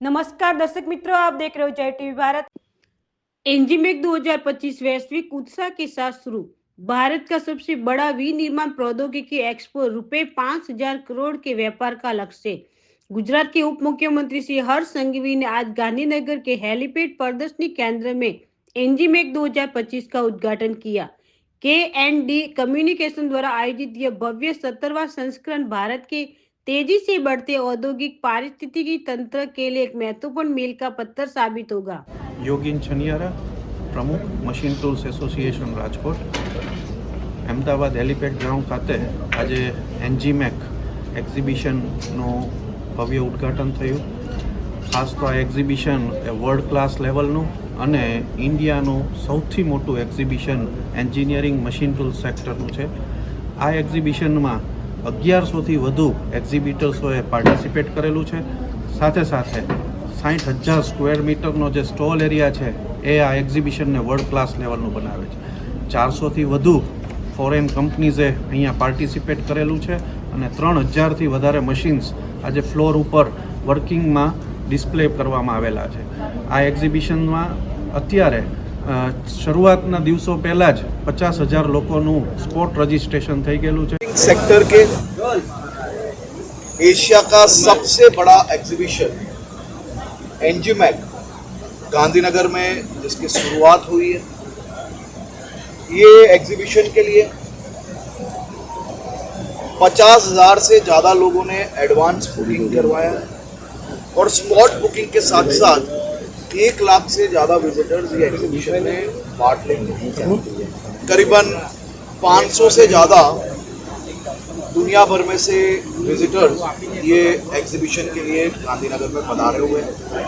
नमस्कार दर्शक मित्रों, आप देख रहे हो जय टीवी भारत। एनजीमेक 2025 वैश्विक उत्साह के साथ शुरू। भारत का सबसे बड़ा विनिर्माण प्रौद्योगिकी एक्सपो रुपए 5,000 करोड़ के व्यापार का लक्ष्य। गुजरात के उप मुख्यमंत्री श्री हर्ष संघवी ने आज गांधीनगर के हेलीपैड प्रदर्शनी केंद्र में एनजीमेक 2025 का उद्घाटन किया। के&डी कम्युनिकेशन द्वारा आयोजित यह भव्य 17वां संस्करण भारत के तेजी से बढ़ते औद्योगिक पारिस्थितिकी तंत्र के लिए एक महत्वपूर्ण मील का पत्थर साबित होगा। योगीन छनियारा, प्रमुख machine tools association Rajkot, Ahmedabad helipad ground खाते आज एनजीमेक एक्ઝિબિશનનું ભવ્ય ઉદ્ઘાટન થયું। ખાસ તો આ એક્ઝિબિશન વર્લ્ડ ક્લાસ લેવલનું અને ઇન્ડિયાનું સૌથી મોટું એક્ઝિબિશન એન્જિનિયરિંગ મશીન ટૂલ સેક્ટરનું છે। આ એક્ઝિબિશનમાં 1100થી વધુ એક્ઝિબિટર્સોએ પાર્ટિસિપેટ કરેલું છે। સાથે સાથે 60,000 સ્ક્વેર મીટરનો જે સ્ટોલ એરિયા છે એ આ એક્ઝિબિશનને વર્લ્ડ ક્લાસ લેવલનું બનાવે છે। 400થી વધુ ફોરેન કંપનીઝે અહીંયા પાર્ટિસિપેટ કરેલું છે અને 3,000થી વધારે મશીન્સ આજે ફ્લોર ઉપર વર્કિંગમાં ડિસ્પ્લે કરવામાં આવેલા છે। આ એક્ઝિબિશનમાં અત્યારે શરૂઆતના દિવસો પહેલાં જ 50,000 લોકોનું સ્પોટ રજિસ્ટ્રેશન થઈ ગયેલું છે। सेक्टर के एशिया का सबसे बड़ा एग्जीबिशन एनजीमेक गांधीनगर में जिसकी शुरुआत हुई है। ये एग्जीबिशन के लिए 50,000 से ज़्यादा लोगों ने एडवांस बुकिंग करवाया है और स्पॉट बुकिंग के साथ साथ 1 लाख से ज़्यादा विजिटर्स ये एग्जीबिशन में पार्ट लेंगे। करीबन 500 से ज़्यादा दुनिया भर में से विजिटर्स ये एग्जीबिशन के लिए गांधीनगर में पधारे हुए हैं।